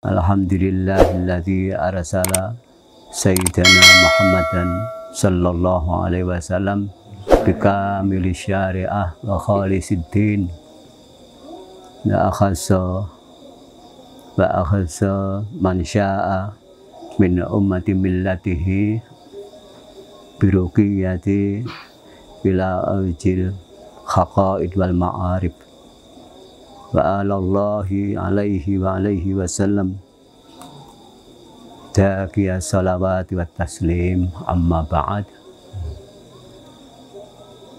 Alhamdulillahilladzi arsala sayyidana Muhammadan sallallahu alaihi wasallam bikamili syariah wa khalisiddin la akhassa man sya'a min ummati millatihi biruqiyati ila awjil haqaid wal ma'arif wa alallahi alaihi wa alihi wasallam daqiya salawati wa taslim amma ba'd.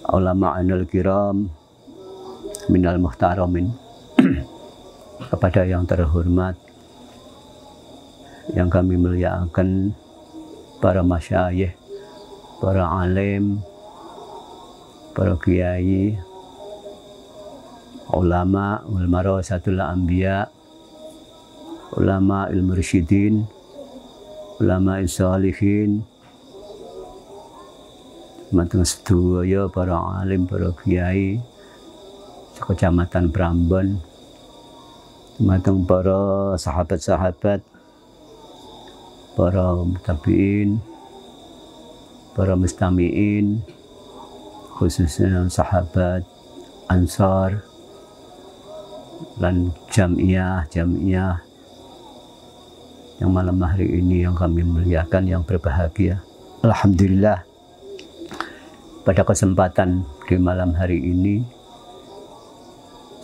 Ulama'anul kiram minal muhtaramin kepada yang terhormat yang kami muliakan, para masyayikh, para alim, para kiai, ulama warasatul anbiya, ulama mursyidin, ulama sholihin, mateng sedaya para alim, para kiai Kecamatan Prambon, mateng para sahabat-sahabat, para tabi'in, para mustami'in, khususnya sahabat Ansar dan jamiah yang malam hari ini yang kami muliakan, yang berbahagia. Alhamdulillah, pada kesempatan di malam hari ini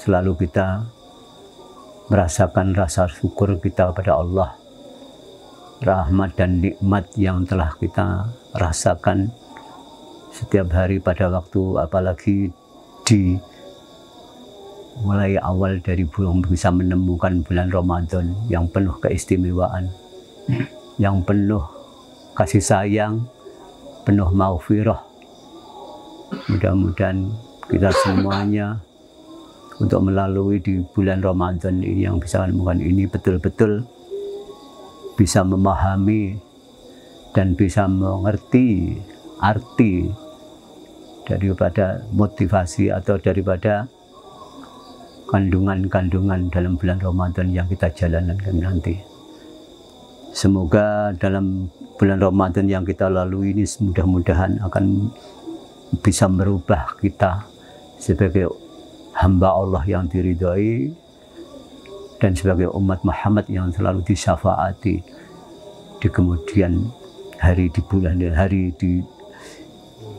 selalu kita merasakan rasa syukur kita pada Allah, rahmat dan nikmat yang telah kita rasakan setiap hari pada waktu, apalagi di mulai awal dari bulan bisa menemukan bulan Ramadan yang penuh keistimewaan, yang penuh kasih sayang, penuh maghfirah. Mudah-mudahan kita semuanya untuk melalui di bulan Ramadan ini yang bisa menemukan ini betul-betul bisa memahami dan bisa mengerti arti daripada motivasi atau daripada kandungan-kandungan dalam bulan Ramadan yang kita jalankan nanti. Semoga dalam bulan Ramadan yang kita lalui ini mudah-mudahan akan bisa merubah kita sebagai hamba Allah yang diridhai dan sebagai umat Muhammad yang selalu disyafaati di kemudian hari, di bulan hari, di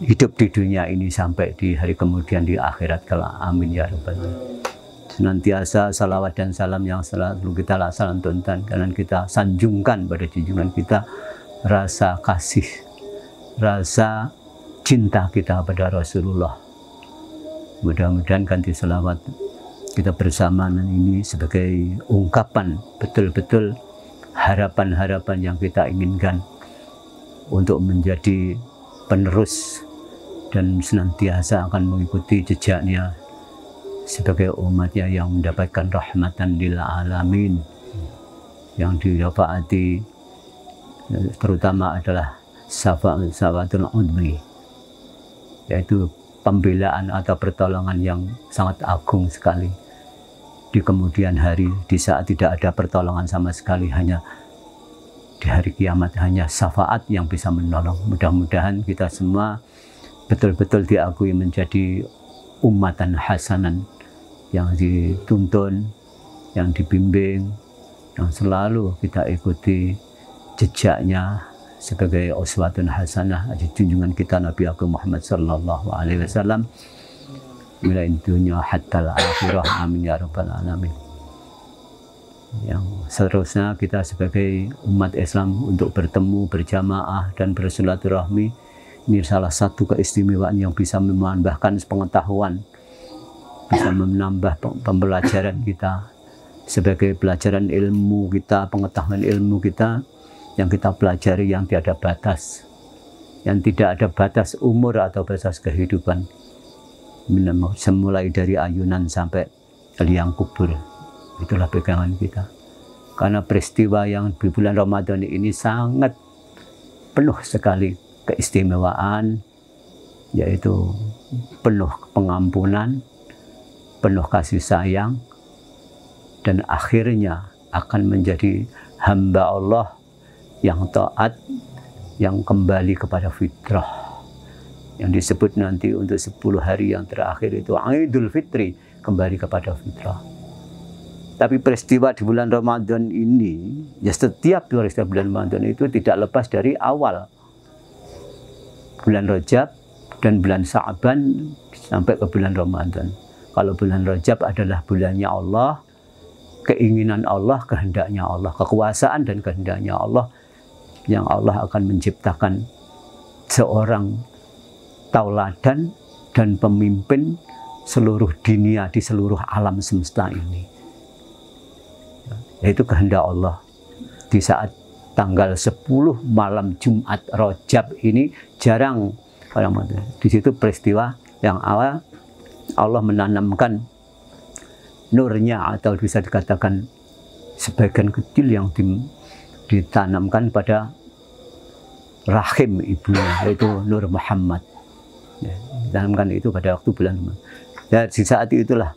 hidup di dunia ini sampai di hari kemudian di akhirat kelak. Amin ya rabbal alamin. Senantiasa salawat dan salam yang selalu kita laksanakan dan kita sanjungkan pada junjungan kita, rasa kasih, rasa cinta kita pada Rasulullah. Mudah-mudahan ganti salawat kita bersama ini sebagai ungkapan betul-betul harapan-harapan yang kita inginkan untuk menjadi penerus dan senantiasa akan mengikuti jejaknya sebagai umatnya yang mendapatkan rahmatan lil alamin, yang didapaati terutama adalah syafatul udmi, yaitu pembelaan atau pertolongan yang sangat agung sekali di kemudian hari, di saat tidak ada pertolongan sama sekali, hanya di hari kiamat hanya syafaat yang bisa menolong. Mudah-mudahan kita semua betul-betul diakui menjadi ummatan hasanan, yang dituntun, yang dibimbing, yang selalu kita ikuti jejaknya sebagai uswatun hasanah, junjungan kita Nabi Agung Muhammad sallallahu alaihi wasallam mulai dunia hatta al-akhirah. Amin ya rabbal alamin. Yang seterusnya kita sebagai umat Islam untuk bertemu, berjamaah dan bersilaturahmi, ini salah satu keistimewaan yang bisa menambahkan pengetahuan, bisa menambah pembelajaran kita sebagai pelajaran ilmu kita, pengetahuan ilmu kita yang kita pelajari yang tiada batas, yang tidak ada batas umur atau batas kehidupan. semulai dari ayunan sampai liang kubur. Itulah pegangan kita. Karena peristiwa yang di bulan Ramadan ini sangat penuh sekali keistimewaan, yaitu penuh pengampunan, penuh kasih sayang, dan akhirnya akan menjadi hamba Allah yang taat, yang kembali kepada fitrah. Yang disebut nanti untuk 10 hari yang terakhir itu Idul Fitri, kembali kepada fitrah. Tapi peristiwa di bulan Ramadan ini, ya setiap peristiwa bulan Ramadan itu tidak lepas dari awal bulan Rajab dan bulan Sya'ban sampai ke bulan Ramadan. Kalau bulan Rajab adalah bulannya Allah, keinginan Allah, kehendaknya Allah, kekuasaan dan kehendaknya Allah, yang Allah akan menciptakan seorang tauladan dan pemimpin seluruh dunia di seluruh alam semesta ini. Yaitu kehendak Allah. Di saat tanggal 10 malam Jumat Rajab ini jarang orang mati. Di situ peristiwa yang awal Allah menanamkan nurnya, atau bisa dikatakan sebagian kecil yang ditanamkan pada rahim ibunya, yaitu Nur Muhammad. Ya, ditanamkan itu pada waktu bulan Ramadan. Dan di saat itulah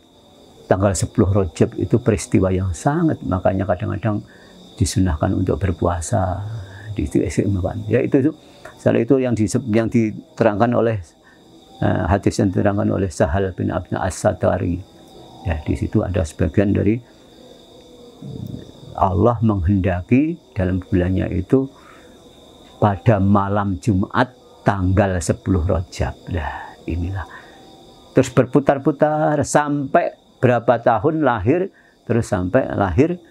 tanggal 10 Rajab itu peristiwa yang sangat, makanya kadang-kadang disunahkan untuk berpuasa di istimewa. Ya itu salah itu yang diterangkan oleh hadis yang diterangkan oleh Sahal bin Abdul As-Satari. Ya, di situ ada sebagian dari Allah menghendaki dalam bulannya itu pada malam Jumat tanggal 10 Rajab. Nah, inilah. Terus berputar-putar sampai berapa tahun lahir, terus sampai lahir.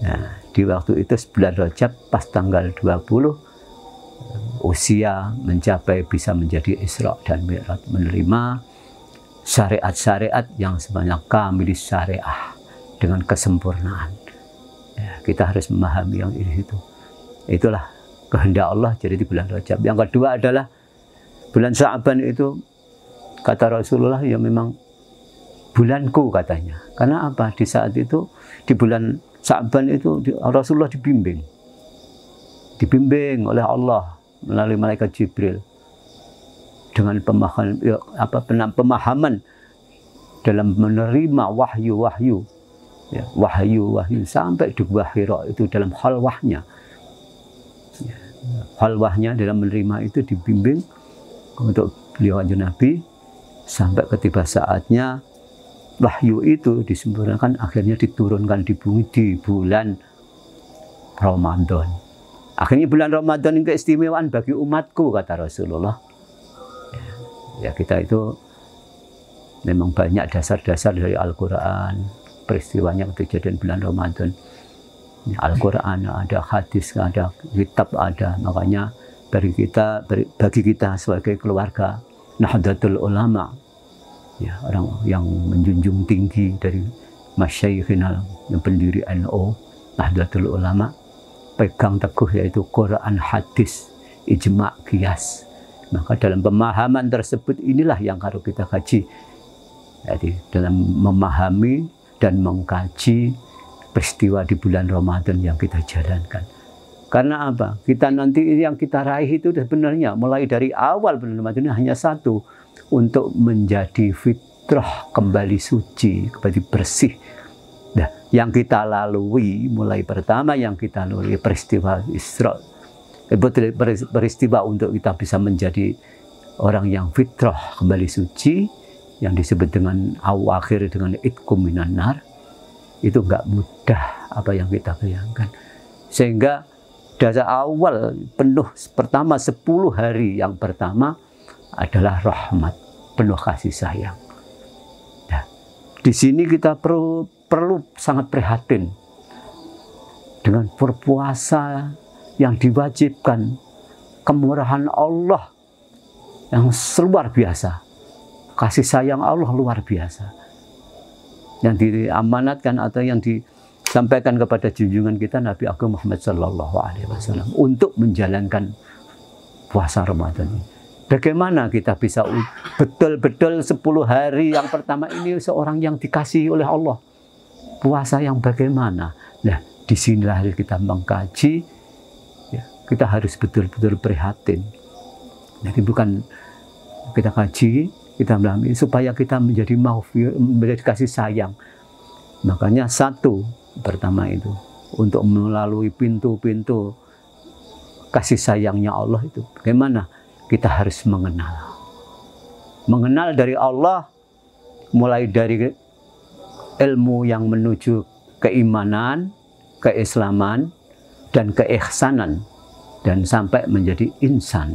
Nah, di waktu itu bulan Rajab pas tanggal 20 usia mencapai bisa menjadi Isra dan Mi'raj, menerima syariat-syariat yang sebanyak kamilis syariah dengan kesempurnaan. Ya, kita harus memahami yang ini itu. Itulah kehendak Allah jadi di bulan Rajab. Yang kedua adalah bulan Sya'ban itu kata Rasulullah ya memang bulanku katanya. Karena apa? Di saat itu di bulan Sya'ban itu Rasulullah dibimbing oleh Allah melalui malaikat Jibril dengan pemahaman dalam menerima wahyu-wahyu, ya, wahyu-wahyu sampai di Gua Hira itu dalam khalwahnya. Ya, khalwahnya dalam menerima itu dibimbing untuk beliau Nabi sampai ketiba saatnya wahyu itu disempurnakan, akhirnya diturunkan di bumi di bulan Ramadan. Akhirnya bulan Ramadan ini keistimewaan bagi umatku kata Rasulullah. Ya, kita itu memang banyak dasar-dasar dari Al-Quran, peristiwanya kejadian bulan Ramadan. Al-Quran ada, hadis ada, kitab ada. Makanya bagi kita sebagai keluarga Nahdlatul Ulama, ya, orang yang menjunjung tinggi dari masyayikhinal yang pendiri NU Nahdlatul Ulama, pegang teguh yaitu Quran, hadis, ijma', qiyas. Maka dalam pemahaman tersebut inilah yang harus kita kaji. Jadi dalam memahami dan mengkaji peristiwa di bulan Ramadan yang kita jalankan. Karena apa? Kita nanti yang kita raih itu sebenarnya mulai dari awal bulan Ramadan ini hanya satu, untuk menjadi fitrah, kembali suci, kembali bersih. Nah, yang kita lalui mulai pertama yang kita lalui peristiwa Isra, peristiwa untuk kita bisa menjadi orang yang fitrah, kembali suci, yang disebut dengan awakhir dengan itqum minan nar, itu enggak mudah apa yang kita bayangkan. Sehingga dasar awal penuh pertama 10 hari yang pertama adalah rahmat, penuh kasih sayang. Nah, di sini kita perlu sangat prihatin dengan berpuasa yang diwajibkan, kemurahan Allah yang luar biasa, kasih sayang Allah luar biasa, yang diamanatkan atau yang disampaikan kepada junjungan kita Nabi Agung Muhammad SAW untuk menjalankan puasa Ramadan ini. Bagaimana kita bisa betul-betul 10 hari yang pertama ini seorang yang dikasihi oleh Allah. Puasa yang bagaimana? Nah, disinilah kita mengkaji, ya, kita harus betul-betul prihatin. Jadi bukan kita kaji, kita memahami supaya kita menjadi menjadi kasih sayang. Makanya satu pertama itu untuk melalui pintu-pintu kasih sayangnya Allah itu bagaimana? Kita harus mengenal dari Allah, mulai dari ilmu yang menuju keimanan, keislaman, dan keihsanan, dan sampai menjadi insan.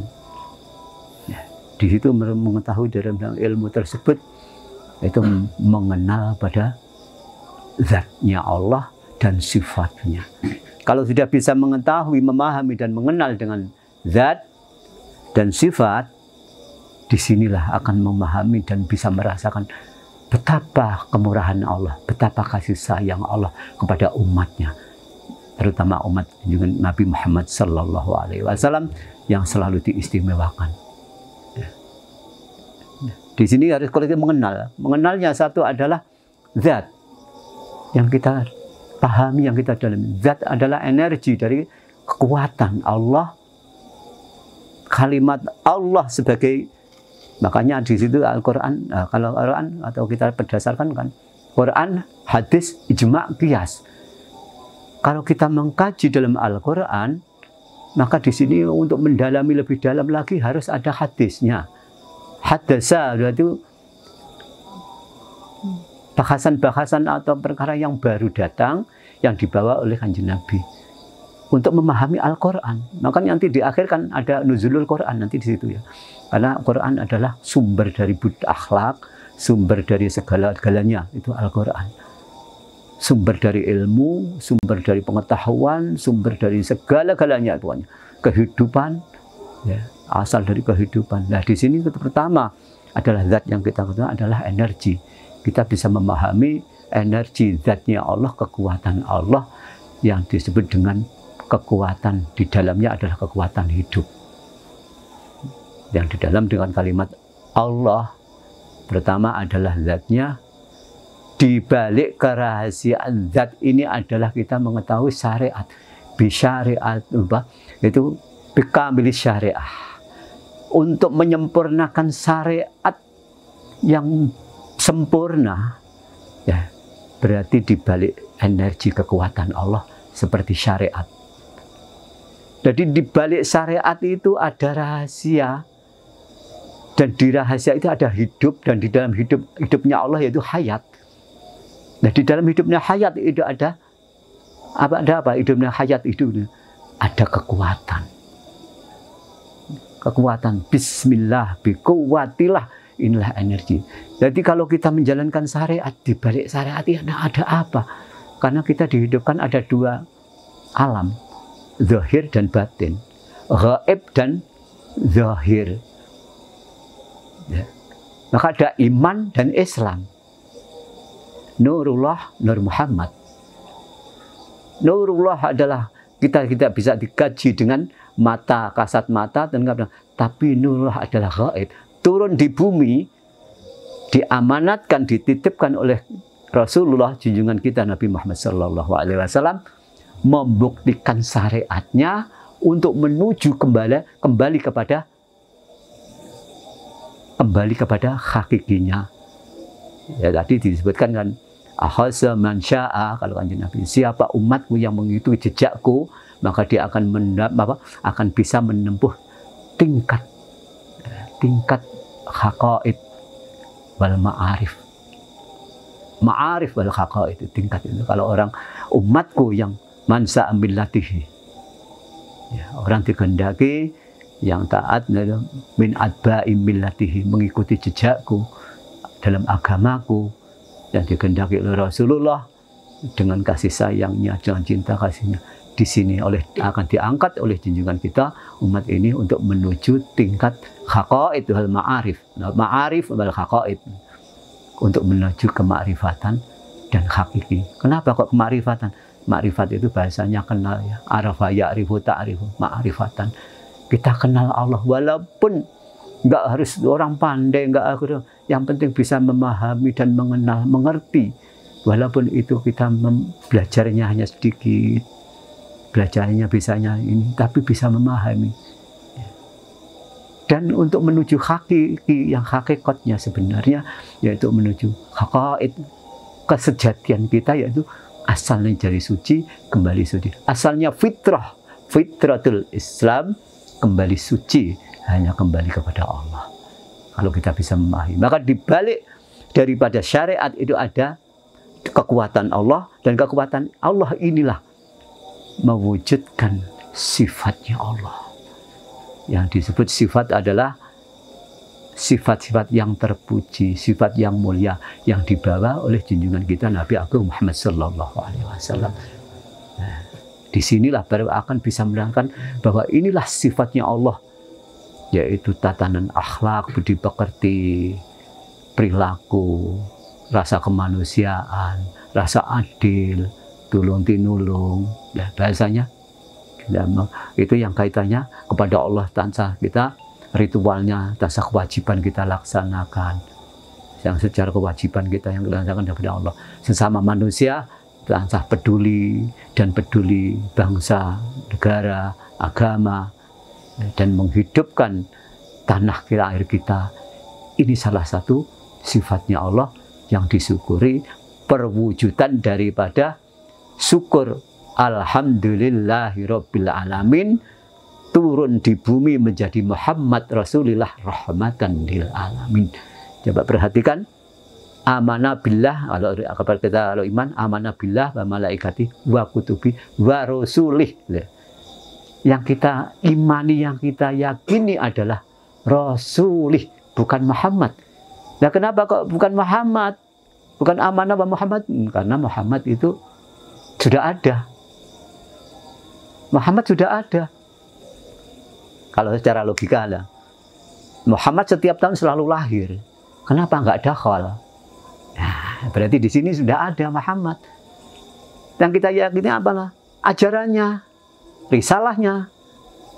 Ya, di situ mengetahui dalam ilmu tersebut itu mengenal pada zatnya Allah dan sifatnya. Kalau sudah bisa mengetahui, memahami, dan mengenal dengan zat dan sifat, disinilah akan memahami dan bisa merasakan betapa kemurahan Allah, betapa kasih sayang Allah kepada umatnya, terutama umat junjungan Nabi Muhammad Sallallahu Alaihi Wasallam yang selalu diistimewakan. Di sini harus kalau kita mengenal, mengenalnya satu adalah zat yang kita pahami, yang kita dalami. Zat adalah energi dari kekuatan Allah. Kalimat Allah sebagai, makanya di situ Al-Quran, kalau Al-Quran atau kita berdasarkan kan Quran, hadis, ijma', qiyas. Kalau kita mengkaji dalam Al-Quran, maka di sini untuk mendalami lebih dalam lagi harus ada hadisnya. Hadasa itu bahasan-bahasan atau perkara yang baru datang yang dibawa oleh Kanjeng Nabi untuk memahami Al-Quran. Makanya nanti di akhir kan ada nuzulul Quran nanti di situ ya. Karena Quran adalah sumber dari akhlak, sumber dari segala-galanya, itu Al-Quran. Sumber dari ilmu, sumber dari pengetahuan, sumber dari segala-galanya, pokoknya kehidupan, ya, asal dari kehidupan. Nah, di sini pertama adalah zat yang kita katakan adalah energi. Kita bisa memahami energi zatnya Allah, kekuatan Allah yang disebut dengan kekuatan di dalamnya adalah kekuatan hidup. Yang di dalam dengan kalimat Allah pertama adalah zatnya. Di balik kerahasiaan zat ini adalah kita mengetahui syariat. Bisyariat itu bikamil syariah. Untuk menyempurnakan syariat yang sempurna, ya, berarti di balik energi kekuatan Allah seperti syariat. Jadi di balik syariat itu ada rahasia, dan di rahasia itu ada hidup, dan di dalam hidupnya Allah yaitu hayat. Nah, di dalam hidupnya hayat itu ada apa? Hidupnya hayat itu ada kekuatan. Kekuatan bismillah, bikuwatilah, inilah energi. Jadi kalau kita menjalankan syariat, di balik syariat itu ada apa? Karena kita dihidupkan ada dua alam, zahir dan batin, gaib dan zahir. Ya. Maka ada iman dan Islam. Nurullah, Nur Muhammad. Nurullah adalah kita bisa dikaji dengan mata, kasat mata, tapi nurullah adalah gaib. Turun di bumi, diamanatkan, dititipkan oleh Rasulullah, junjungan kita Nabi Muhammad SAW, membuktikan syariatnya untuk menuju kembali kepada hakikinya. Ya, tadi disebutkan kan, akhasa man sya'a, kalau Kanjeng Nabi, siapa umatku yang mengikuti jejakku, maka dia akan bisa menempuh tingkat haqaid wal ma'arif. Ma'arif wal haqaid itu tingkat itu. Kalau orang umatku yang mansa millatihi, ya, orang dikehendaki yang taat min adba'i millatihi, mengikuti jejakku dalam agamaku yang dikehendaki oleh Rasulullah dengan kasih sayangnya, dengan cinta kasihnya. Di sini akan diangkat oleh junjungan kita umat ini untuk menuju tingkat haqaid wal ma'arif, ma'arif wal haqaid, untuk menuju kemakrifatan dan hakiki. Kenapa kok kemakrifatan? Makrifat itu bahasanya kenal, ya. Arafa ya'rifu ta'rifu, ma'rifatan. Kita kenal Allah walaupun Nggak harus orang pandai, nggak harus. Yang penting bisa memahami dan mengenal, mengerti. Walaupun itu kita belajarnya hanya sedikit, belajarnya bisanya ini, tapi bisa memahami. Dan untuk menuju hakiki, yang hakikatnya sebenarnya, yaitu menuju hakaid, kesejatian kita, yaitu asalnya dari suci, kembali suci. Asalnya fitrah, fitratul Islam, kembali suci, hanya kembali kepada Allah. Kalau kita bisa memahami. Maka dibalik daripada syariat itu ada kekuatan Allah, dan kekuatan Allah inilah mewujudkan sifatnya Allah. Yang disebut sifat adalah sifat-sifat yang terpuji, sifat yang mulia, yang dibawa oleh junjungan kita Nabi Agung Muhammad Sallallahu Alaihi Wasallam. Nah, disinilah baru akan bisa menerangkan bahwa inilah sifatnya Allah, yaitu tatanan akhlak, budi pekerti, perilaku, rasa kemanusiaan, rasa adil, tulung tinulung, nah, bahasanya. Itu yang kaitannya kepada Allah, tansah kita ritualnya, tansah kewajiban kita laksanakan, yang secara kewajiban kita yang laksanakan kepada Allah. Sesama manusia tansah peduli, dan peduli bangsa, negara, agama, dan menghidupkan tanah kita, air kita. Ini salah satu sifatnya Allah yang disyukuri, perwujudan daripada syukur. Alhamdulillahirabbil alamin, turun di bumi menjadi Muhammad Rasulullah rahmatan lil alamin. Coba perhatikan, amanah billah, kalau kita kalau iman, amanah billah wa malaikati wa kutubi wa rasulih. Yang kita imani, yang kita yakini adalah rasulih, bukan Muhammad. Nah, kenapa kok bukan Muhammad? Bukan amanah wa Muhammad? Karena Muhammad itu sudah ada. Muhammad sudah ada. Kalau secara logika lah, Muhammad setiap tahun selalu lahir. Kenapa nggak dakhal? Nah, berarti di sini sudah ada Muhammad. Yang kita yakini apalah? Ajarannya, risalahnya,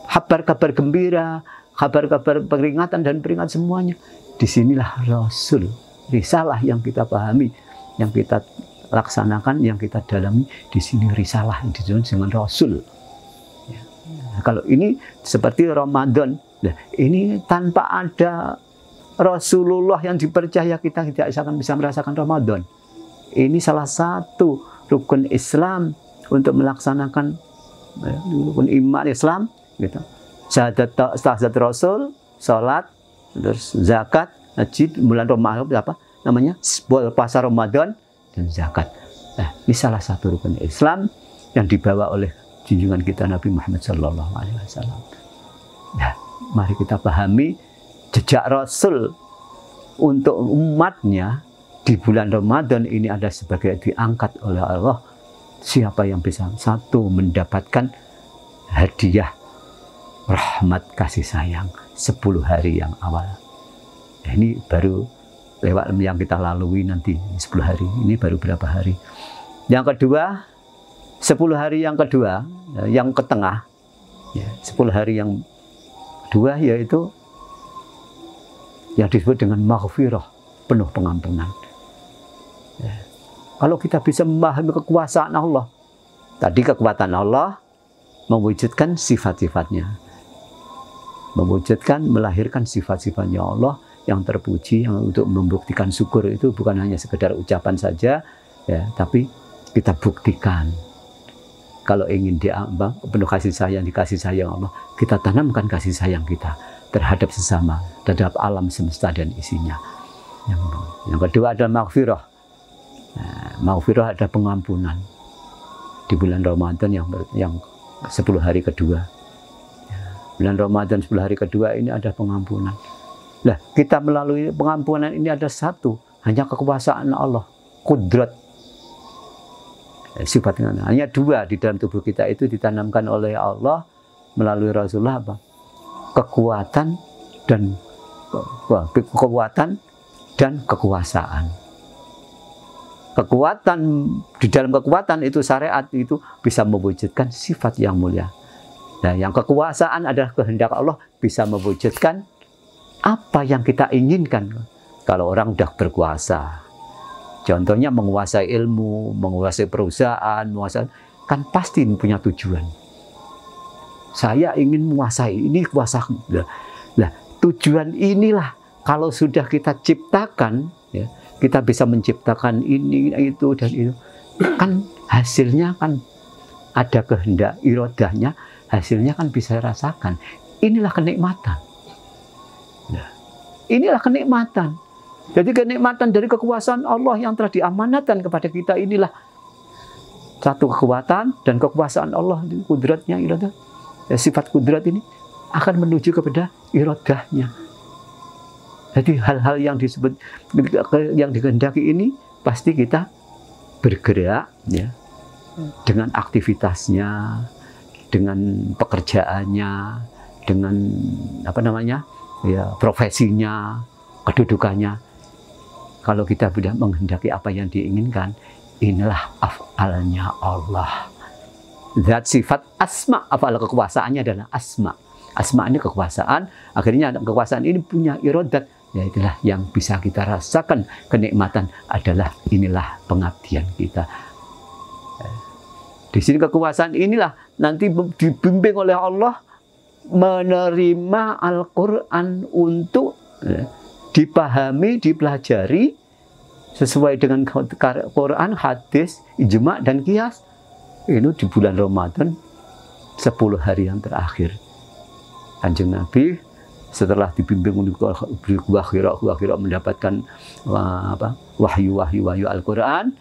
kabar-kabar gembira, kabar-kabar peringatan dan peringatan semuanya. Disinilah Rasul, risalah yang kita pahami, yang kita laksanakan, yang kita dalami. Di sini risalah yang disebut dengan Rasul. Nah, kalau ini seperti Ramadan, nah, ini tanpa ada Rasulullah yang dipercaya, kita tidak akan bisa merasakan Ramadan. Ini salah satu rukun Islam untuk melaksanakan rukun iman Islam, gitu. Syahadat Rasul, sholat, terus zakat, haji, bulan Ramadan, apa namanya, puasa Ramadan, dan zakat. Nah, ini salah satu rukun Islam yang dibawa oleh junjungan kita Nabi Muhammad Sallallahu Alaihi Wasallam. Nah, mari kita pahami jejak Rasul untuk umatnya di bulan Ramadan ini ada sebagai diangkat oleh Allah. Siapa yang bisa satu mendapatkan hadiah rahmat kasih sayang 10 hari yang awal. Nah, ini baru lewat yang kita lalui nanti 10 hari. Ini baru berapa hari. Yang kedua, 10 hari yang kedua, yang ke tengah, ya, 10 hari yang kedua yaitu yang disebut dengan maghfirah, penuh pengampunan. Ya. Kalau kita bisa memahami kekuasaan Allah, tadi kekuatan Allah mewujudkan sifat-sifatnya, mewujudkan, melahirkan sifat-sifatnya Allah yang terpuji, yang untuk membuktikan syukur itu bukan hanya sekedar ucapan saja, ya, tapi kita buktikan. Kalau ingin penuh kasih sayang, dikasih sayang Allah, kita tanamkan kasih sayang kita terhadap sesama, terhadap alam semesta dan isinya. Yang kedua adalah maghfirah. Nah, maghfirah ada pengampunan di bulan Ramadan yang 10 hari kedua. Bulan Ramadan 10 hari kedua ini ada pengampunan. Nah, kita melalui pengampunan ini ada satu, hanya kekuasaan Allah, kudrat. Sifatnya hanya dua di dalam tubuh kita itu ditanamkan oleh Allah melalui Rasulullah, apa? Kekuatan dan kekuasaan. Kekuatan, di dalam kekuatan itu syariat itu bisa mewujudkan sifat yang mulia. Nah, yang kekuasaan adalah kehendak Allah bisa mewujudkan apa yang kita inginkan. Kalau orang udah berkuasa, contohnya menguasai ilmu, menguasai perusahaan, kan pasti punya tujuan. Saya ingin menguasai, ini kuasa. Nah, tujuan inilah kalau sudah kita ciptakan, ya, kita bisa menciptakan ini, itu, dan itu. Kan hasilnya kan ada kehendak, irodahnya, hasilnya kan bisa rasakan. Inilah kenikmatan. Nah, inilah kenikmatan. Jadi kenikmatan dari kekuasaan Allah yang telah diamanatkan kepada kita inilah satu kekuatan dan kekuasaan Allah, kudratnya, iradah. Sifat kudrat ini akan menuju kepada irodahnya. Jadi hal-hal yang disebut, yang dikehendaki ini pasti kita bergerak, ya, dengan aktivitasnya, dengan pekerjaannya, dengan apa namanya, ya, profesinya, kedudukannya. Kalau kita sudah menghendaki apa yang diinginkan, inilah af'alnya Allah. Zat sifat asma, af'al kekuasaannya adalah asma. Asma ini kekuasaan, akhirnya kekuasaan ini punya irodat, ya itulah yang bisa kita rasakan kenikmatan adalah inilah pengabdian kita. Di sini kekuasaan inilah nanti dibimbing oleh Allah menerima Al-Quran untuk dipahami, dipelajari sesuai dengan Quran, hadis, ijma, dan qiyas. Ini di bulan Ramadan 10 hari yang terakhir. Kanjeng Nabi setelah dibimbing untuk wahyu mendapatkan wahyu Al-Quran,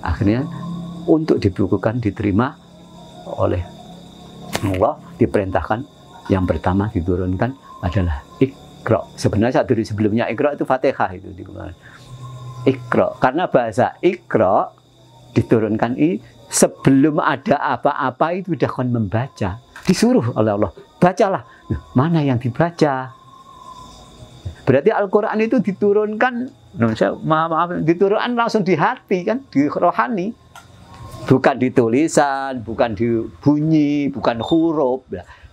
akhirnya untuk dibukukan, diterima oleh Allah, diperintahkan yang pertama diturunkan adalah Iqra. Sebenarnya sebelumnya Iqra itu Fatihah itu dikeluarkan. Iqra, karena bahasa Iqra diturunkan sebelum ada apa-apa itu sudah akan membaca. Disuruh oleh Allah, bacalah. Nah, mana yang dibaca? Berarti Al-Quran itu diturunkan, diturunkan langsung di hati, kan, di rohani. Bukan di tulisan, bukan di bunyi, bukan huruf,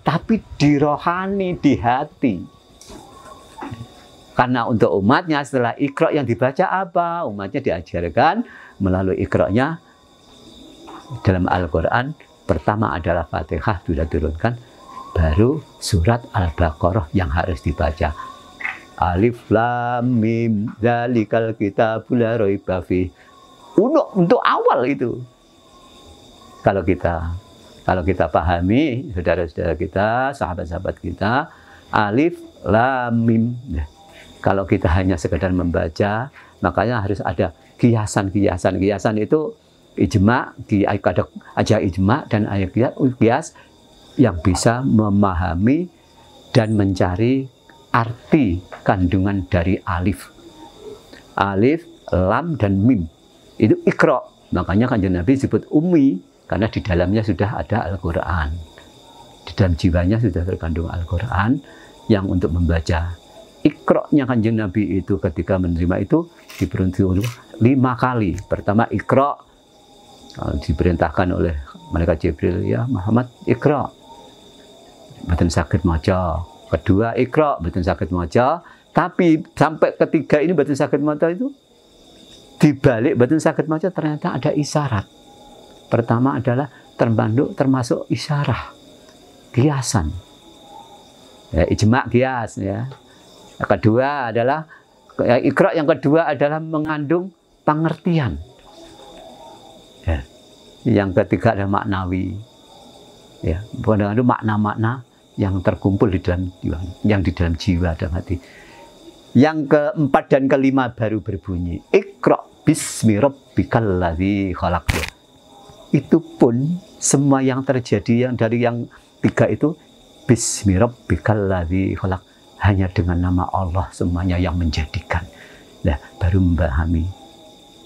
tapi di rohani, di hati. Karena untuk umatnya setelah Iqra yang dibaca apa? Umatnya diajarkan melalui Iqra-nya dalam Al-Quran. Pertama adalah Fatihah sudah turunkan, baru surat Al-Baqarah yang harus dibaca. Alif Lam Mim Dzalikal Kitabul La Raiba Fihi. Untuk awal itu. Kalau kita pahami, saudara-saudara kita, sahabat-sahabat kita, Alif Lam Mim. Kalau kita hanya sekedar membaca, makanya harus ada kiasan-kiasan. Kiasan itu ijma, ada ijma dan ayat kias yang bisa memahami dan mencari arti kandungan dari alif. Alif, lam, dan mim. Itu Iqra. Makanya Kanjeng Nabi disebut ummi, karena di dalamnya sudah ada Al-Quran. Di dalam jiwanya sudah terkandung Al-Quran yang untuk membaca. Iqra-nya Kanjeng Nabi itu ketika menerima itu diperintahkan 5 kali. Pertama Iqra, diperintahkan oleh malaikat Jibril, ya Muhammad Iqra, mboten saged maca. Kedua Iqra, mboten saged maca. Tapi sampai ketiga ini mboten saged maca itu dibalik mboten saged maca, ternyata ada isyarat. Pertama adalah termasuk isyarah, kiasan, ya, ijma kias, ya. Yang kedua adalah Iqra, yang kedua adalah mengandung pengertian. Ya. Yang ketiga adalah maknawi. Ya, mengandung makna-makna yang terkumpul di dalam jiwa, yang di dalam jiwa dan hati. Yang keempat dan kelima baru berbunyi Iqra bismi rabbikal ladzi khalaq. Itu pun semua yang terjadi yang dari yang tiga itu bismi rabbikal ladzi khalaq, hanya dengan nama Allah semuanya yang menjadikan. Nah, baru memahami.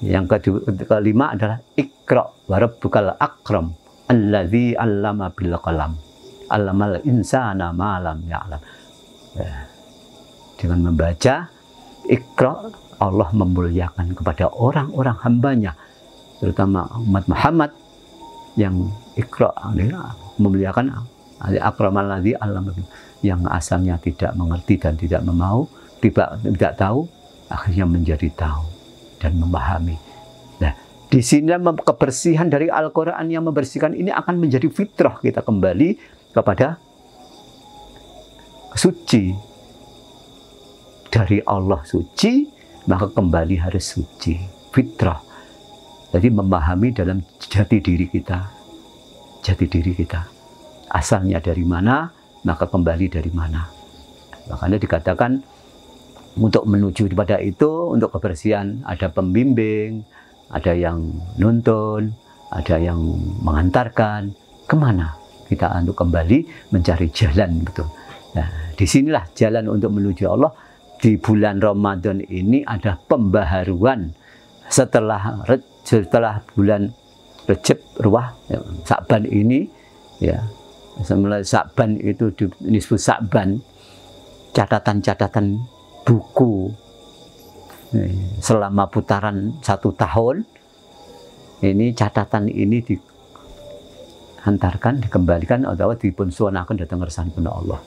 Yang kelima adalah Iqra wa rabbukal akram alladzi 'allama bil qalam 'allamal insana ma lam ya'lam. Dengan membaca Iqra, Allah memuliakan kepada orang-orang hambanya, terutama umat Muhammad yang Iqra memuliakan akramal ladzi 'allama. yang asalnya tidak mengerti dan tidak memau, tidak tahu, akhirnya menjadi tahu dan memahami. Nah, di sini kebersihan dari Al-Quran yang membersihkan ini akan menjadi fitrah kita kembali kepada suci. Dari Allah suci, maka kembali harus suci. Fitrah. Jadi memahami dalam jati diri kita. Jati diri kita. Asalnya dari mana, maka kembali dari mana. Makanya dikatakan untuk menuju kepada itu, untuk kebersihan, ada pembimbing, ada yang nuntun, ada yang mengantarkan. Kemana? Kita untuk kembali mencari jalan, betul. Nah, disinilah jalan untuk menuju Allah. Di bulan Ramadan ini ada pembaharuan setelah bulan Rejab, Ruah, Sa'ban ini, ya, mulai Sa'ban itu disebut Sa'ban, catatan-catatan buku selama putaran 1 tahun. Ini catatan ini dihantarkan, dikembalikan atau dipunsuanakan datang ngersani Allah.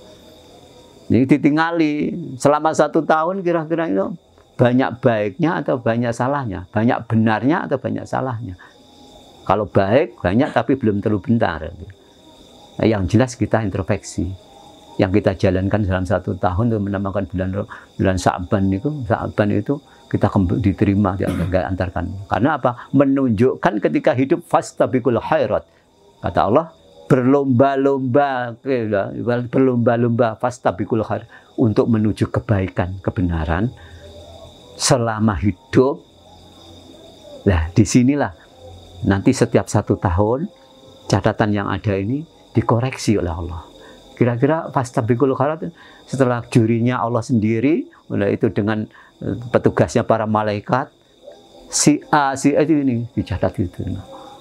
Ini ditinggali selama 1 tahun, kira-kira itu banyak baiknya atau banyak salahnya, banyak benarnya atau banyak salahnya. Kalau baik banyak tapi belum terlalu bentar. Nah, yang jelas kita introspeksi. Yang kita jalankan dalam 1 tahun untuk menambahkan bulan Sa'ban itu kita diterima, diantarkan. Karena apa? Menunjukkan ketika hidup fastabiqul khairat. Kata Allah, berlomba-lomba fastabiqul khairat untuk menuju kebaikan, kebenaran selama hidup. Nah, disinilah nanti setiap 1 tahun catatan yang ada ini dikoreksi oleh Allah. Kira-kira fastabiqul khairat setelah jurinya Allah sendiri, oleh itu dengan petugasnya para malaikat, si A itu ini dicatat itu.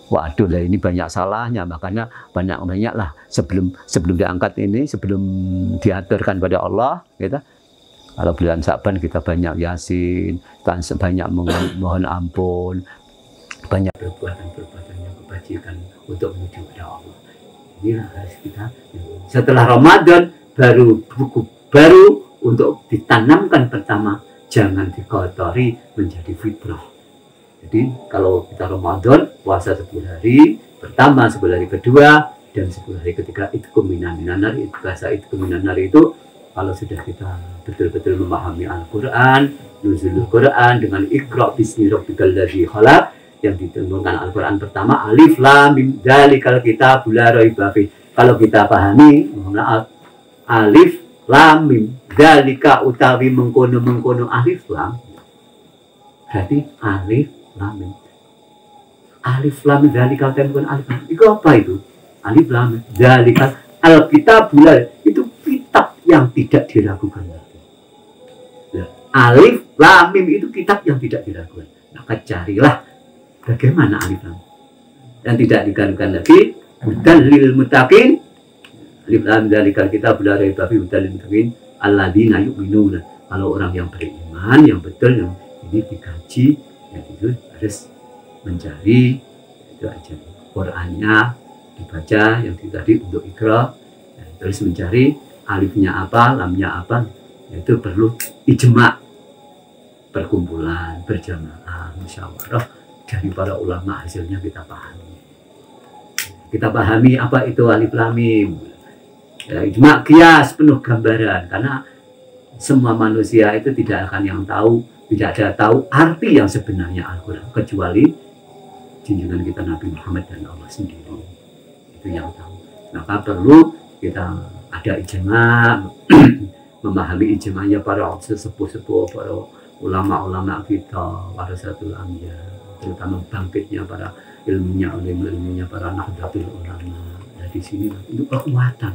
Waduh lah, ini banyak salahnya, makanya banyak lah sebelum diangkat ini, sebelum diaturkan pada Allah, gitu. Kalau bulan Sa'ban kita banyak yasin, banyak mohon ampun, banyak perbuatan yang kebajikan untuk menuju kepada Allah. Inilah harus kita. Setelah Ramadan baru buku baru untuk ditanamkan pertama, jangan dikotori menjadi fitrah. Jadi kalau kita Ramadan puasa 10 hari pertama, 10 hari kedua, dan 10 hari ketiga itu minanar, itu bahasa itu minanar itu kalau sudah kita betul-betul memahami Al-Quran, nuzulul Quran dengan Iqra bismi rabbikal ladzi khalaq, yang ditentukan Al-Quran pertama alif lam mim dzalikal kitabul la raiba fi. Kalau kita pahami, mohon maaf, alif lam mim dzalika utawi mengkono alif lam, berarti alif lam mim. Alif lam mim dzalikal kitabul alif lam. Itu apa itu? Alif lam mim dzalikal al-kitabul, itu kitab yang tidak diragukan lagi. Nah, alif lam mim itu kitab yang tidak diragukan. Maka carilah bagaimana alif lam dan tidak diragukan lagi. Hudan lil muttaqin, alif lam dzalikal kitabul la raiba fihi hudan lil muttaqin alladzina yu'minuna. Kalau orang yang beriman, yang betul, yang ini dikaji, yang itu harus mencari itu aja Qur'annya dibaca, yang tadi untuk Iqra, terus mencari alifnya apa, lamnya apa, itu perlu ijma', perkumpulan, berjamaah, musyawarah dari para ulama, hasilnya kita pahami. Kita pahami apa itu alif lam mim. Ya, ijma' qiyas, penuh gambaran, karena semua manusia itu tidak akan yang tahu, tidak ada tahu arti yang sebenarnya Al-Quran kecuali junjungan kita Nabi Muhammad dan Allah sendiri, itu yang tahu. Maka perlu kita ada ijma', memahami ijma'nya para sesepuh-sepuh, para ulama-ulama kita, para satu anbiya, terutama bangkitnya para ilmunya para nahdlatul ulama. Nah, di sini untuk kekuatan.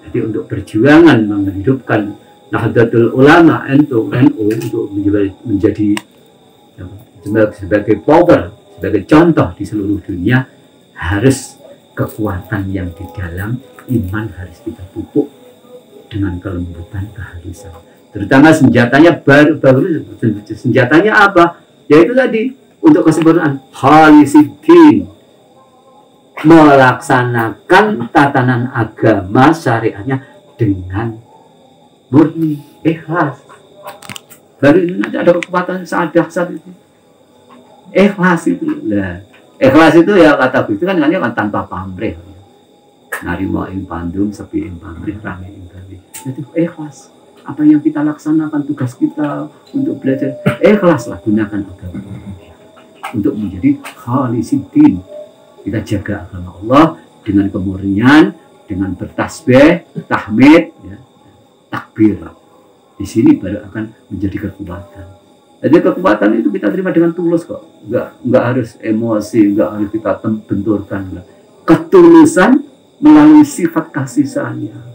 Jadi untuk perjuangan menghidupkan Nahdlatul Ulama NU untuk menjadi sebagai power, sebagai contoh di seluruh dunia, harus kekuatan yang di dalam iman harus kita pupuk dengan kelembutan, kehalusan. Terutama senjatanya senjatanya apa? Yaitu tadi untuk kesempurnaan khalisidin, melaksanakan tatanan agama syariatnya dengan murni, ikhlas. Baru ini nanti ada kekuatan saat itu. Ikhlas itu. Nah, ikhlas itu ya kata itu kan tanpa pamrih. Narimo ing pandum, sepi ing pamrih, rame ing gawe. Itu ikhlas. Apa yang kita laksanakan, tugas kita untuk belajar, ikhlaslah, gunakan agama untuk menjadi khalisidin. Kita jaga agama Allah dengan kemurnian, dengan bertasbih, tahmid, ya, takbir. Di sini baru akan menjadi kekuatan. Jadi kekuatan itu kita terima dengan tulus kok. Enggak harus emosi, enggak harus kita benturkan. Enggak. Ketulusan melalui sifat kasih sayang.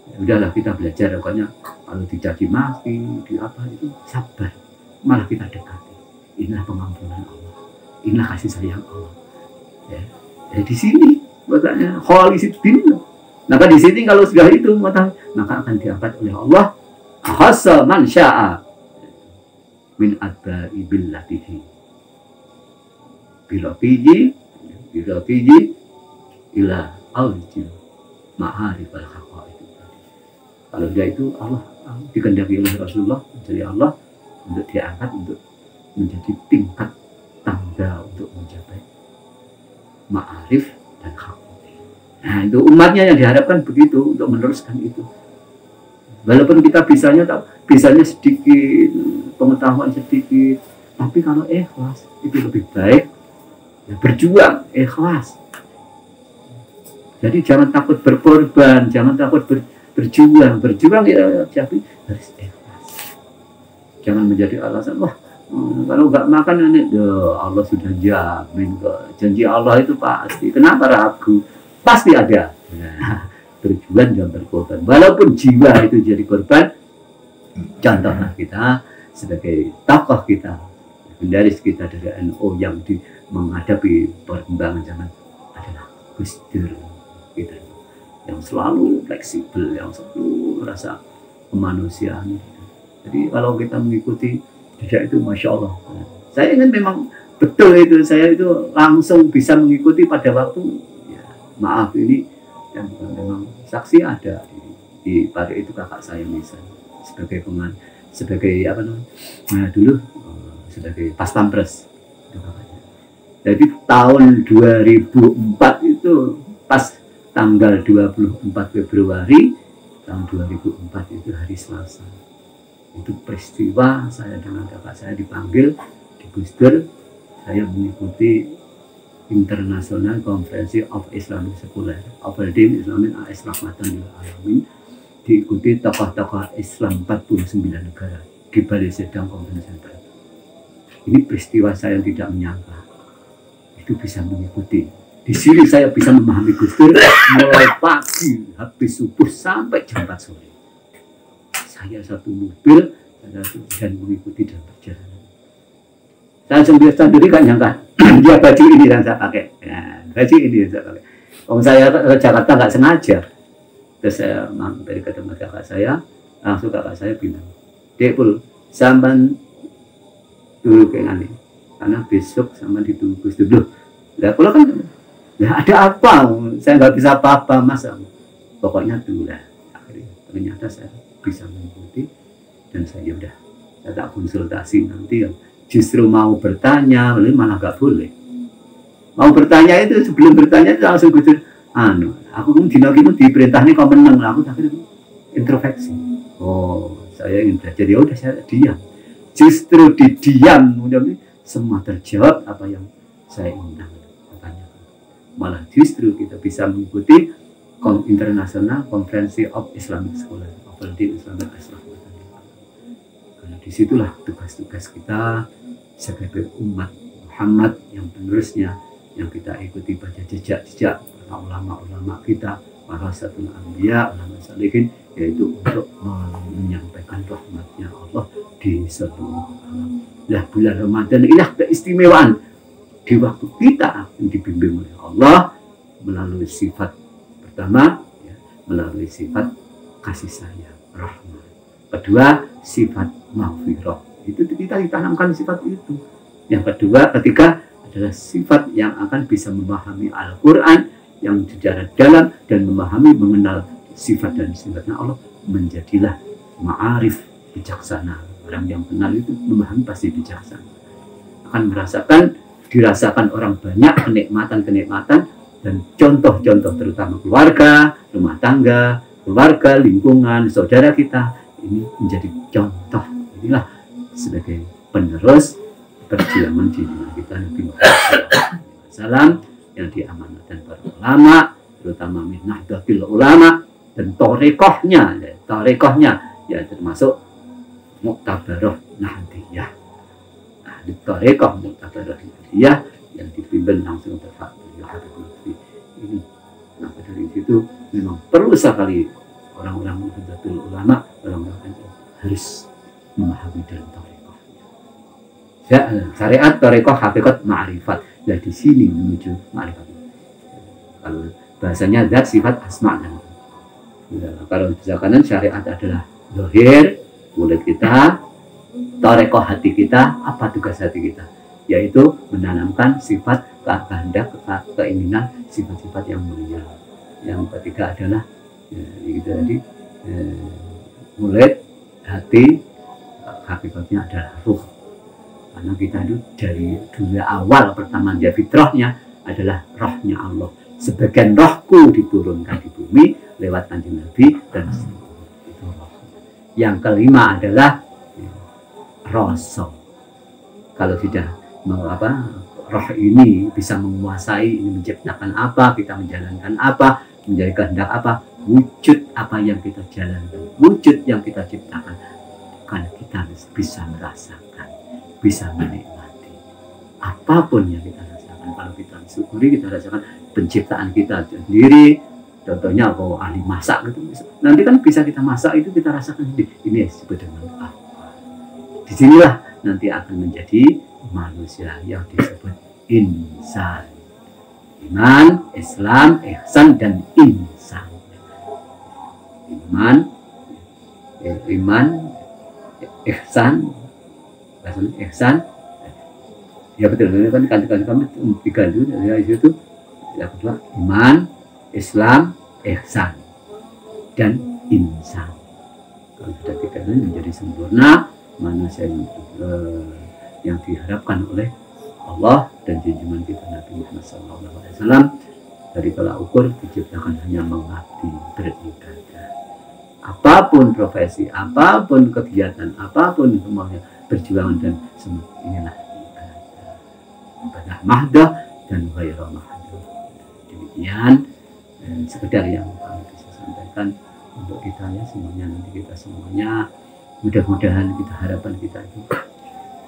Ya, udahlah kita belajar, pokoknya kalau dicaci maki, di apa itu sabar. Malah kita dekati. Inilah pengampunan Allah. Inilah kasih sayang Allah. Ya. Jadi di sini makanya khalisidin. Maka di sini kalau sudah itu maka akan diangkat oleh Allah hasa man syaa min adba'i billatihi birafiji ila aljil ma'arif al-haqa'iq. Kalau dia itu Allah dikehendaki oleh Rasulullah dari Allah untuk diangkat untuk menjadi tingkat tangga untuk mencapai ma'arif dan haqa'iq. Nah, itu umatnya yang diharapkan begitu untuk meneruskan itu. Walaupun kita bisanya sedikit, pengetahuan sedikit, tapi kalau ikhlas itu lebih baik. Ya, berjuang ikhlas. Jadi jangan takut berkorban, jangan takut berjuang. Berjuang ya tapi harus ikhlas. Jangan menjadi alasan wah kalau nggak makan ini, Allah sudah jamin kok. Janji Allah itu pasti. Kenapa ragu? Pasti ada. Nah, berjuang dan berkorban. Walaupun jiwa itu jadi korban, contohnya kita sebagai tokoh kita, legendaris kita dari NU yang menghadapi perkembangan zaman adalah Gus Dur kita, yang selalu fleksibel, yang selalu merasa kemanusiaan. Jadi kalau kita mengikuti jejak itu, masya Allah. Saya ingin memang betul itu, saya itu langsung bisa mengikuti pada waktu. Maaf ini yang memang saksi ada di Pare itu kakak saya misalnya sebagai apa namanya dulu sebagai pas pampres itu kakaknya. Jadi tahun 2004 itu pas tanggal 24 Februari tahun 2004 itu hari Selasa, itu peristiwa saya dengan kakak saya dipanggil di Gus Dur. Saya mengikuti International Conference of Islamic Secular Aberdeen Islamic AS Rahmatan lil Alamin, diikuti tokoh-tokoh Islam 49 negara di Bali Sedang Convention Center. Ini peristiwa saya yang tidak menyangka itu bisa mengikuti. Di sini saya bisa memahami Gus Dur mulai pagi habis subuh sampai jam 4 sore. Saya satu mobil dan mengikuti dan berjalan. Saya sendiri kan nyangka dia baju ini yang saya pakai, ya, baju ini yang saya pakai. Kalau saya ke Jakarta nggak sengaja, terus saya mampir ketemu kakak saya, langsung kakak saya bilang, Dek Pul, sampan dulu kayak gini, karena besok sama ditunggu dulu. Lah kalau kan, ya ada apa? Saya nggak bisa apa-apa mas, pokoknya dulu lah. Akhirnya ternyata saya bisa mengikuti dan saya udah, saya tak konsultasi nanti yang justru mau bertanya, malah nggak boleh. Mau bertanya itu sebelum bertanya itu langsung gitu. Aku dino itu diperintah nih kau menang, aku akhirnya introspeksi. Oh, saya ingin belajar, ya udah saya diam. Justru di diam, mudah-mudahan semua terjawab apa yang saya ingin tanyakan. Malah justru kita bisa mengikuti International Conference of Islamic Scholar, Aberdeen Islamic AS Rahmatan lil Alamin. Karena disitulah tugas-tugas kita sebagai umat Muhammad yang penerusnya, yang kita ikuti pada jejak-jejak para ulama-ulama kita, para satul anbiya, ulama salihin, yaitu untuk menyampaikan rahmatnya Allah di seluruh alam. Nah, bulan Ramadan inilah keistimewaan di waktu kita yang dibimbing oleh Allah melalui sifat pertama, ya, melalui sifat kasih sayang, rahmat. Kedua, sifat maghfirah. Itu kita ditanamkan sifat itu. Yang kedua, ketiga adalah sifat yang akan bisa memahami Al-Quran yang secara dalam dan mengenal sifat dan sifatnya Allah, menjadilah ma'arif, bijaksana. Orang yang kenal itu memahami pasti bijaksana. Akan dirasakan orang banyak kenikmatan-kenikmatan dan contoh-contoh, terutama keluarga, rumah tangga, keluarga, lingkungan, saudara kita, ini menjadi contoh. Inilah sebagai penerus perjuangan di kita Nabi Muhammad SAW yang diamanatkan para ulama, terutama min nahdlatul ulama, dan torekohnya ya termasuk Muktabaroh Nahdiyah. Nah, di torekoh Muktabaroh Nahdiyah yang dipimpin langsung terfakir Habib Lutfi ini. Nah, dari situ memang perlu sekali orang-orang Nahdlatul Ulama, orang-orang NU harus memahami dan torekohnya. Ya, syariat, torekoh, hakikat, ma'rifat. Ya, di sini menuju ma'rifat. Kalau bahasanya zat, sifat, asma dan ya, kalau di kanan syariat adalah zahir, mulut kita, torekoh hati kita. Apa tugas hati kita? Yaitu menanamkan sifat kehendak, keinginan, sifat-sifat yang mulia. Yang ketiga adalah ya, itu tadi mulut, hati, hakikatnya adalah ruh. Karena kita itu dari dunia awal pertama dia fitrahnya adalah rohnya Allah. Sebagian rohku diturunkan di bumi lewat Kanjeng Nabi dan itu roh. Yang kelima adalah rasul. Kalau sudah roh ini bisa menguasai, ini menciptakan apa, kita menjalankan apa, menjadi kehendak apa, wujud apa yang kita jalankan, wujud yang kita ciptakan, karena kita bisa merasakan, bisa menikmati apapun yang kita rasakan. Kalau kita syukuri, kita rasakan penciptaan kita sendiri. Contohnya kalau ahli masak gitu, nanti kan bisa kita masak itu kita rasakan sendiri. Ini disebut dengan apa? Disinilah nanti akan menjadi manusia yang disebut insan. Iman, Islam, ihsan, dan insan. Iman, ihsan, ya betul, kan kami diganti ya itu. Yang kedua iman, Islam, ihsan, dan insan. Kalau sudah tiga ini menjadi sempurna manusia yang diharapkan oleh Allah dan junjungan kita Nabi Muhammad SAW. Dari tolak ukur diciptakan hanya mengabdi, beribadah. Apapun profesi, apapun kegiatan, apapun semuanya, perjuangan dan semua inilah ibadah mahdah dan ghairah mahdah. Demikian sekedar yang kami bisa sampaikan untuk kita ya semuanya. Nanti kita semuanya mudah-mudahan kita harapan kita itu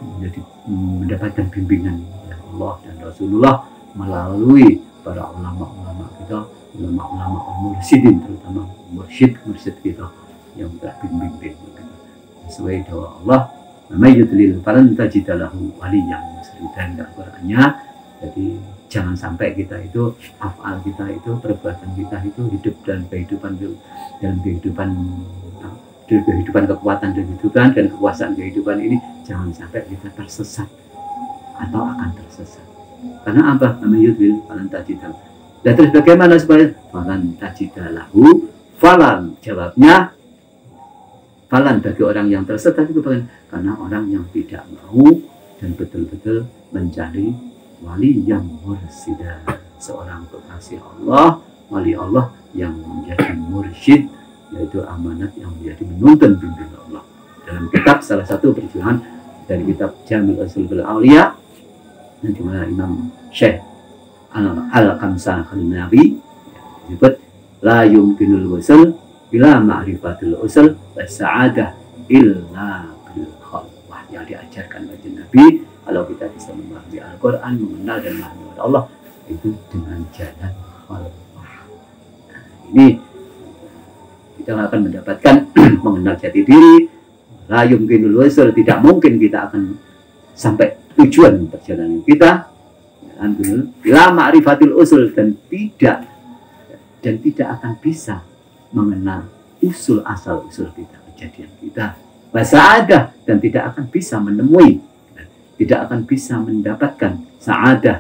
menjadi mendapatkan bimbingan oleh Allah dan Rasulullah melalui para ulama-ulama kita, ulama-ulama mursyidin, terutama mursyid kita yang telah bimbing kita sesuai doa Allah, "May yudlil falan tajid lahu waliyyan mursyida." Dan Al-Qur'annya, jadi jangan sampai kita itu afal kita itu, perbuatan kita itu hidup dalam kehidupan kekuatan kehidupan dan kekuasaan kehidupan ini, jangan sampai kita tersesat atau akan tersesat. Karena apa? Amayudil falan tajidah. Dan terus bagaimana supaya falan tajidah lahu? Falan, jawabnya falan bagi orang yang tersesat itu karena orang yang tidak mau dan betul-betul mencari wali yang mursyida, seorang kekasih Allah, wali Allah yang menjadi mursyid, yaitu amanat yang menjadi menuntun bimbingan Allah. Dalam kitab salah satu perjuangan dari kitab Jamil Usulul Auliya yang dimana Imam Syekh Al-Kamsah Al-Nabi disebut la yumkinul usul ila ma'rifatul usul wa sa'adah illa bil khalwah, yang diajarkan oleh Nabi. Kalau kita bisa memahami Al-Quran, mengenal dan memahami Allah, itu dengan jalan khalwah. Nah, ini kita akan mendapatkan mengenal jati diri. La yumkinul usul, tidak mungkin kita akan sampai tujuan perjalanan kita. La ma'rifatil usul, dan tidak akan bisa mengenal usul asal usul kita, kejadian kita. Wasa'adah, dan tidak akan bisa menemui, tidak akan bisa mendapatkan sa'adah,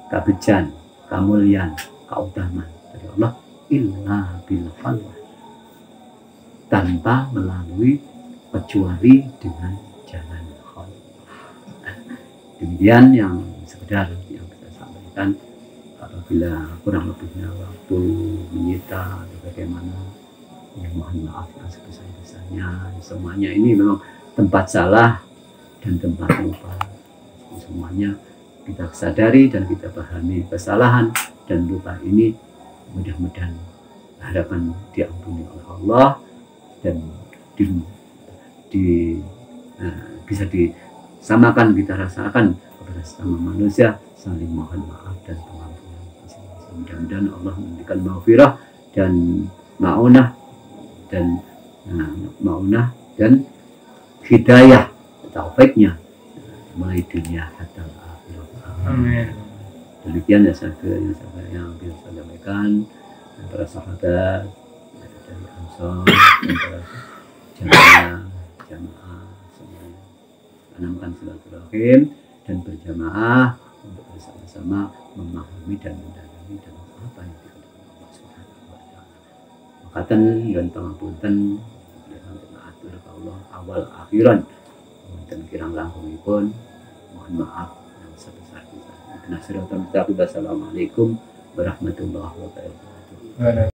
kebejan, kemuliaan, keutamaan dari Allah illa bil khalwah, tanpa melalui kecuali dengan jalan Allah. Demikian yang sekedar yang saya sampaikan. Apabila kurang lebihnya waktu menyita atau bagaimana, ya mohon maaf yang sebesar-besarnya. Semuanya ini memang tempat salah dan tempat lupa. Semuanya kita sadari dan kita pahami kesalahan dan lupa ini, mudah-mudahan harapan diampuni oleh Allah dan bisa disamakan, kita rasakan kepada sesama manusia, saling mohon maaf dan pengampunan. Mudah-mudahan Allah memberikan maghfirah dan maunah dan hidayah taufiknya mulai dunia hatta akhirat. Amin. Demikian yang bisa saya sampaikan. Para sahabat dari Ansor dan para jamaah semuanya tanamkan silaturahim dan berjamaah untuk bersama-sama memahami dan mendalami dalam apa yang dikatakan Allah Subhanahu wa taala. Makatan dan pangapunten dengan atur Allah awal akhiran dan kirang langkungipun mohon maaf yang sebesar-besarnya. Assalamualaikum warahmatullahi wabarakatuh.